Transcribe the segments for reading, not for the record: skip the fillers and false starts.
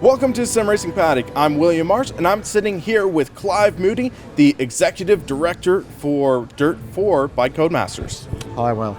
Welcome to Sim Racing Paddock. I'm William Marsh, and I'm sitting here with Clive Moody, the Executive Director for DiRT by Codemasters. Hi, Will.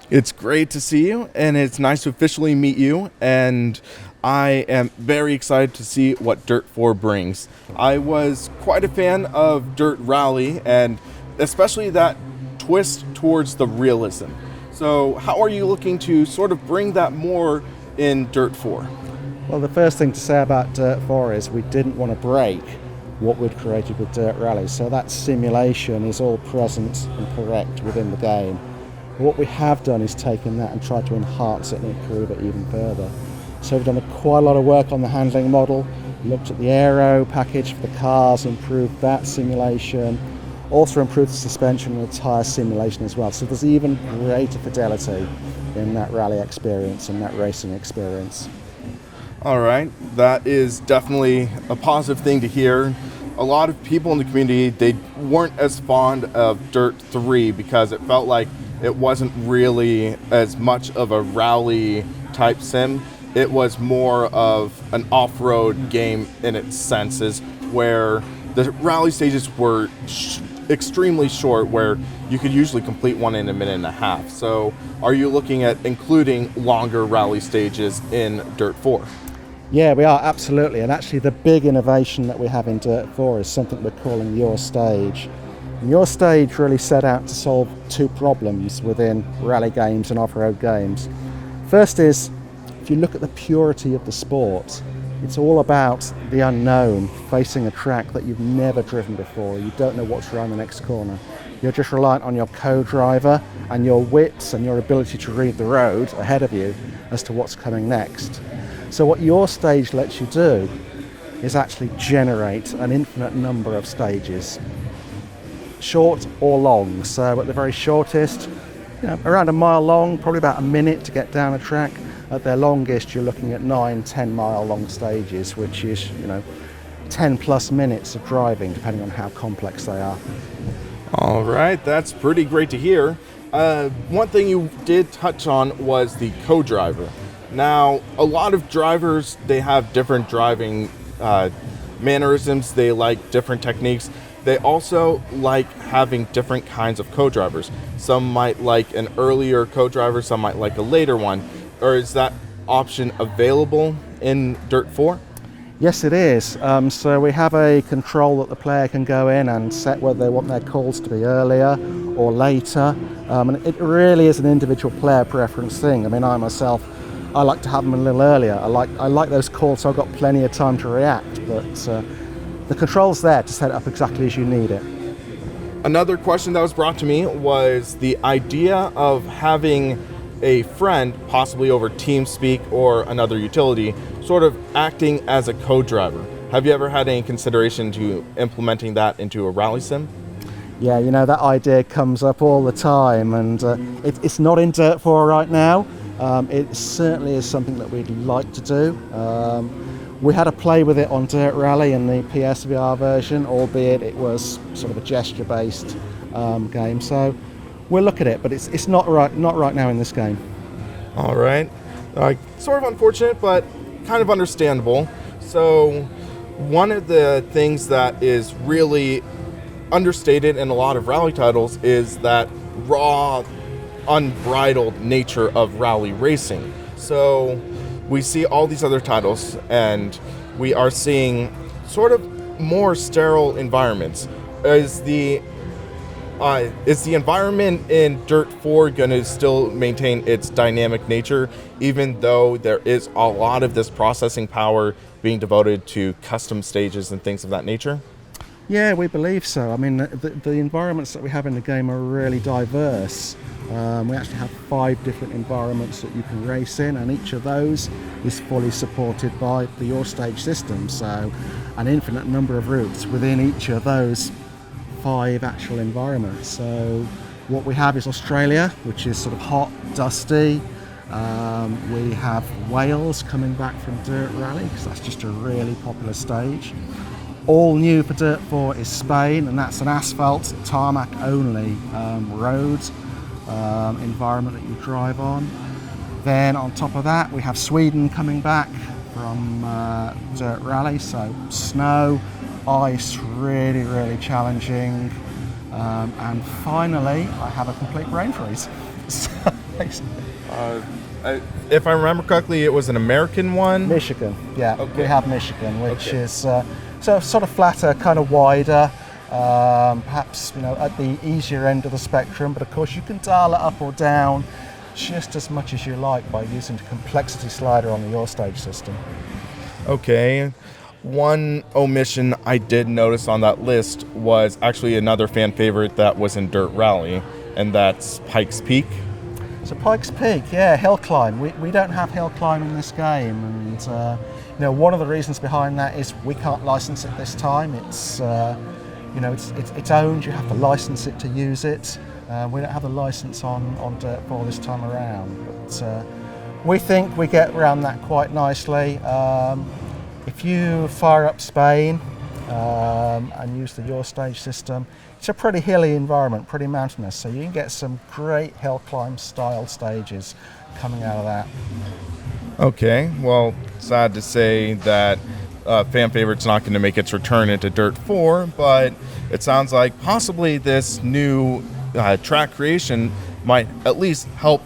It's great to see you, and it's nice to officially meet you, and I am very excited to see what DiRT brings. I was quite a fan of DiRT Rally, and especially that twist towards the realism. So how are you looking to sort of bring that more in DiRT? Well, the first thing to say about DiRT is we didn't want to break what we'd created with DiRT Rally, so that simulation is all present and correct within the game. But what we have done is taken that and tried to enhance it and improve it even further. So we've done quite a lot of work on the handling model, looked at the aero package for the cars, improved that simulation, also improved the suspension and the tyre simulation as well. So there's even greater fidelity in that rally experience and that racing experience. All right, that is definitely a positive thing to hear. A lot of people in the community, they weren't as fond of DiRT 3 because it felt like it wasn't really as much of a rally type sim. It was more of an off-road game in its senses, where the rally stages were extremely short, where you could usually complete one in a minute and a half. So are you looking at including longer rally stages in DiRT? Yeah, we are, absolutely. And actually the big innovation that we have in DiRT is something we're calling Your Stage. And Your Stage really set out to solve two problems within rally games and off-road games. First is, if you look at the purity of the sport, it's all about the unknown, facing a track that you've never driven before. You don't know what's around the next corner. You're just reliant on your co-driver and your wits and your ability to read the road ahead of you as to what's coming next. So what Your Stage lets you do is actually generate an infinite number of stages, short or long. So at the very shortest, around a mile long, probably about a minute to get down a track. At their longest, you're looking at 9-10 mile long stages, which is 10 plus minutes of driving, depending on how complex they are. All right, that's pretty great to hear. One thing you did touch on was the co-driver. Now, a lot of drivers, they have different driving mannerisms. They like different techniques. They also like having different kinds of co-drivers. Some might like an earlier co-driver, some might like a later one. Or is that option available in DiRT? Yes, it is. So we have a control that the player can go in and set whether they want their calls to be earlier or later. And it really is an individual player preference thing. I mean, I myself, I like to have them a little earlier. I like those calls so I've got plenty of time to react. But the control's there to set it up exactly as you need it. Another question that was brought to me was the idea of having a friend, possibly over Teamspeak or another utility, sort of acting as a co-driver. Have you ever had any consideration to implementing that into a rally sim? Yeah, that idea comes up all the time, and it's not in DiRT right now. It certainly is something that we'd like to do. We had a play with it on DiRT Rally in the PSVR version, albeit it was sort of a gesture-based game. So we'll look at it, but it's not right now in this game. All right. Sort of unfortunate, but kind of understandable. So one of the things that is really understated in a lot of rally titles is that raw, unbridled nature of rally racing. So we see all these other titles, and we are seeing sort of more sterile environments. Is the environment in DiRT going to still maintain its dynamic nature, even though there is a lot of this processing power being devoted to custom stages and things of that nature? Yeah, we believe so. I mean, the environments that we have in the game are really diverse. We actually have 5 different environments that you can race in, and each of those is fully supported by the Your Stage system. So an infinite number of routes within each of those 5 actual environments. So what we have is Australia, which is sort of hot, dusty. We have Wales coming back from DiRT Rally, because that's just a really popular stage. All new for DiRT is Spain, and that's an asphalt, tarmac only road environment that you drive on. Then on top of that, we have Sweden coming back from Dirt Rally. So snow, ice, really, really challenging. And finally, I have a complete brain freeze. If I remember correctly, it was an American one. Michigan, yeah. Okay. We have Michigan, which is so sort of flatter, kind of wider. Perhaps at the easier end of the spectrum, but of course you can dial it up or down just as much as you like by using the complexity slider on the Your Stage system. Okay. One omission I did notice on that list was actually another fan favorite that was in Dirt Rally, and that's Pikes Peak. So Pikes Peak, yeah, hill climb. We don't have hill climb in this game, and one of the reasons behind that is we can't license it this time. It's it's owned. You have to license it to use it. We don't have the license on Dirt 4 this time around, but we think we get around that quite nicely. If you fire up Spain and use the Your Stage system, it's a pretty hilly environment, pretty mountainous, so you can get some great hill climb style stages coming out of that. Okay, well, sad to say that fan favorite's not going to make its return into Dirt 4, but it sounds like possibly this new track creation might at least help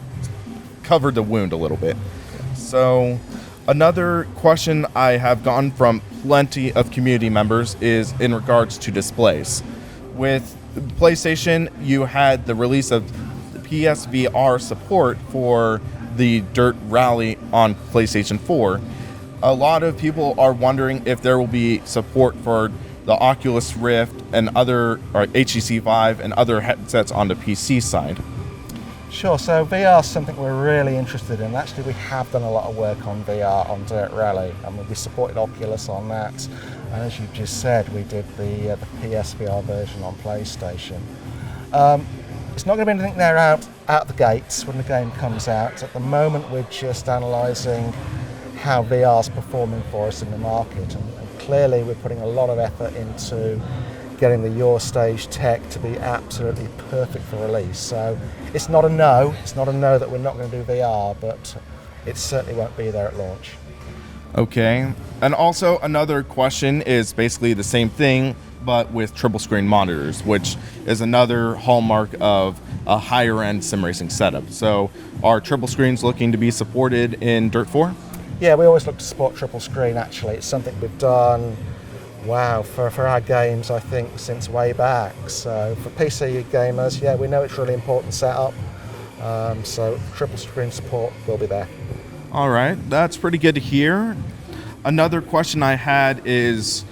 cover the wound a little bit. So another question I have gotten from plenty of community members is in regards to displays. With PlayStation, you had the release of PSVR support for the Dirt Rally on PlayStation 4. A lot of people are wondering if there will be support for the Oculus Rift and other, or HTC Vive and other headsets on the PC side. Sure, so VR is something we're really interested in. Actually, we have done a lot of work on VR on Dirt Rally. I mean, we supported Oculus on that. And as you just said, we did the PSVR version on PlayStation. It's not going to be anything there out the gates when the game comes out. At the moment, we're just analysing how VR is performing for us in the market. And clearly, we're putting a lot of effort into getting the Your Stage tech to be absolutely perfect for release. So it's not a no that we're not going to do VR, but it certainly won't be there at launch. Okay, and also another question is basically the same thing, but with triple screen monitors, which is another hallmark of a higher end sim racing setup. So are triple screens looking to be supported in Dirt 4? Yeah, we always look to support triple screen actually. It's something we've done for our games, I think, since way back. So for PC gamers, yeah, we know it's really important setup. So triple screen support will be there. All right, that's pretty good to hear. Another question I had is,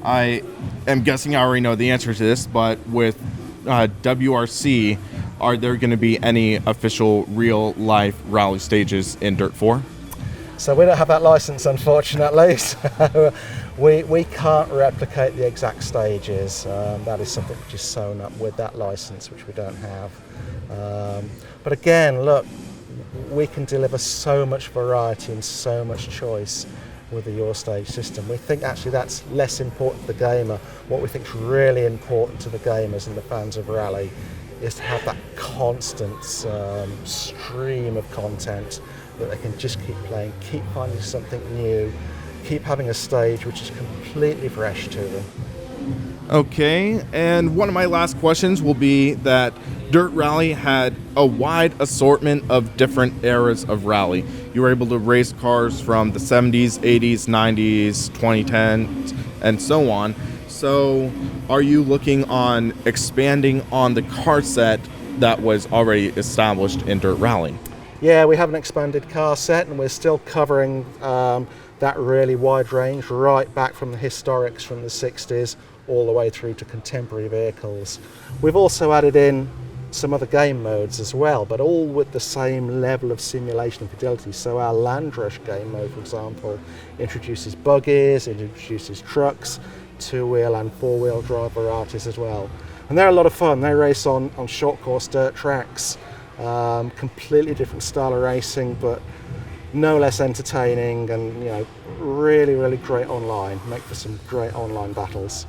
I am guessing I already know the answer to this, but with WRC, are there going to be any official real-life rally stages in Dirt 4? So we don't have that license, unfortunately. So we can't replicate the exact stages. That is something which is sewn up with that license, which we don't have. But again, look, we can deliver so much variety and so much choice with the Your Stage system. We think actually that's less important to the gamer. What we think is really important to the gamers and the fans of Rally is to have that constant stream of content that they can just keep playing, keep finding something new, keep having a stage which is completely fresh to them. Okay, and one of my last questions will be that Dirt Rally had a wide assortment of different eras of rally. You were able to race cars from the 70s, 80s, 90s, 2010s, and so on. So are you looking on expanding on the car set that was already established in Dirt Rally? Yeah, we have an expanded car set and we're still covering that really wide range, right back from the historics from the 60s all the way through to contemporary vehicles. We've also added in some other game modes as well, but all with the same level of simulation and fidelity. So our Land Rush game mode, for example, introduces buggies, it introduces trucks, two-wheel and four-wheel drive varieties as well. And they're a lot of fun. They race on short course dirt tracks, completely different style of racing, but no less entertaining, and really, really great online. Make for some great online battles.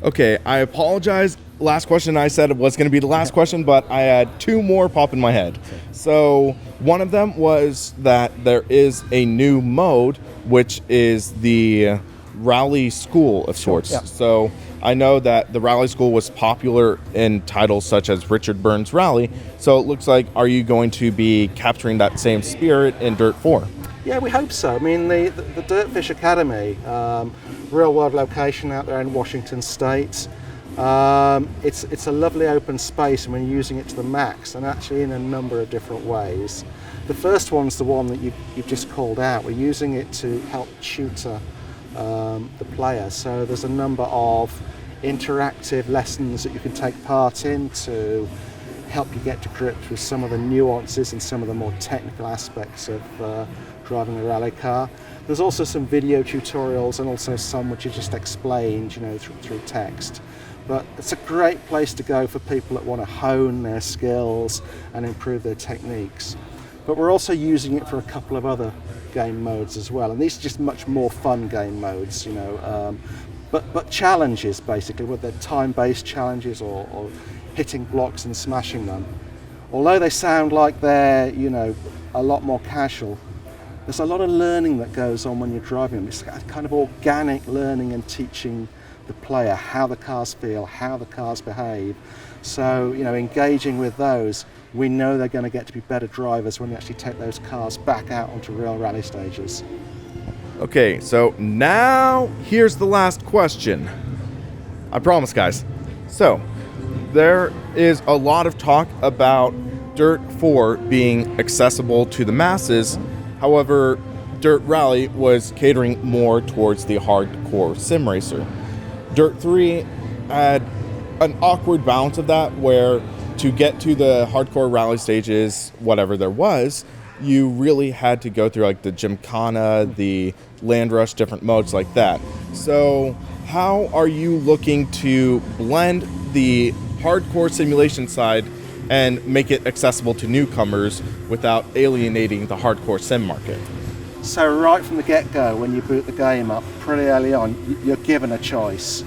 Okay, I apologize. Last question I said was going to be the last question, but I had two more pop in my head. So one of them was that there is a new mode which is the rally school of sorts. Yeah. So I know that the rally school was popular in titles such as Richard Burns Rally. So it looks like, are you going to be capturing that same spirit in Dirt 4? Yeah, we hope so. I mean, the Dirtfish Academy, real world location out there in Washington State. It's a lovely open space, and we're using it to the max, and actually in a number of different ways. The first one's the one that you've just called out. We're using it to help tutor the player. So there's a number of interactive lessons that you can take part in to help you get to grips with some of the nuances and some of the more technical aspects of driving a rally car. There's also some video tutorials, and also some which are just explained, through text. But it's a great place to go for people that want to hone their skills and improve their techniques. But we're also using it for a couple of other game modes as well, and these are just much more fun game modes, but challenges basically, whether they're time-based challenges or hitting blocks and smashing them. Although they sound like they're a lot more casual, there's a lot of learning that goes on when you're driving them. It's kind of organic learning and teaching the player how the cars feel, how the cars behave. So, engaging with those, we know they're going to get to be better drivers when we actually take those cars back out onto real rally stages. Okay, so now here's the last question. I promise, guys. So, there is a lot of talk about Dirt 4 being accessible to the masses. However, Dirt Rally was catering more towards the hardcore sim racer. Dirt 3 had an awkward balance of that, where to get to the hardcore rally stages, whatever there was, you really had to go through like the Gymkhana, the Land Rush, different modes like that. So how are you looking to blend the hardcore simulation side and make it accessible to newcomers without alienating the hardcore sim market? So right from the get-go, when you boot the game up, pretty early on, you're given a choice.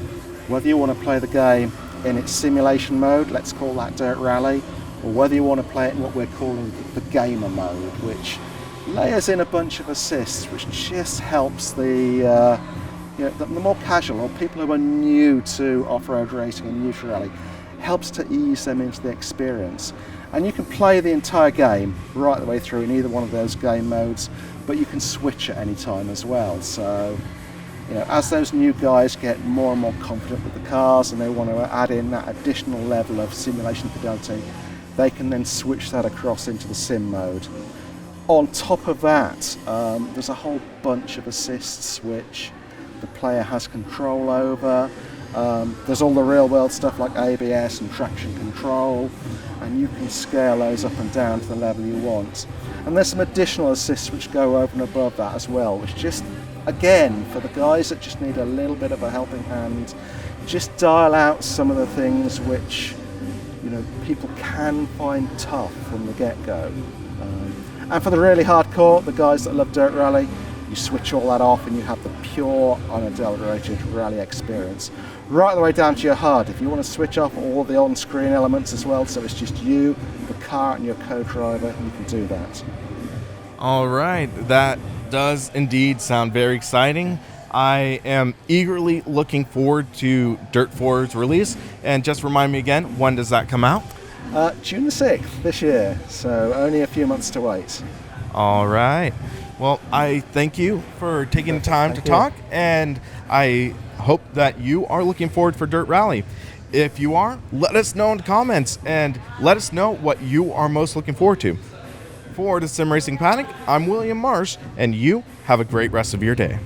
Whether you want to play the game in its simulation mode, let's call that Dirt Rally, or whether you want to play it in what we're calling the gamer mode, which layers in a bunch of assists, which just helps the more casual, or people who are new to off-road racing and new to rally, helps to ease them into the experience. And you can play the entire game right the way through in either one of those game modes, but you can switch at any time as well. So, as those new guys get more and more confident with the cars and they want to add in that additional level of simulation fidelity, they can then switch that across into the sim mode. On top of that, there's a whole bunch of assists which the player has control over. There's all the real world stuff like ABS and traction control, and you can scale those up and down to the level you want. And there's some additional assists which go over and above that as well, which just, again, for the guys that just need a little bit of a helping hand, just dial out some of the things which people can find tough from the get-go. And for the really hardcore, the guys that love Dirt Rally, you switch all that off and you have the pure, unadulterated rally experience. Right the way down to your HUD. If you want to switch off all the on-screen elements as well, so it's just you, the car and your co-driver, you can do that. All right, that does indeed sound very exciting. I am eagerly looking forward to Dirt 4's release. And just remind me again, when does that come out? June the 6th this year, so only a few months to wait. All right. Well, I thank you for taking the time to talk, and I hope that you are looking forward for Dirt Rally. If you are, let us know in the comments, and let us know what you are most looking forward to. For the Sim Racing Panic, I'm William Marsh, and you have a great rest of your day.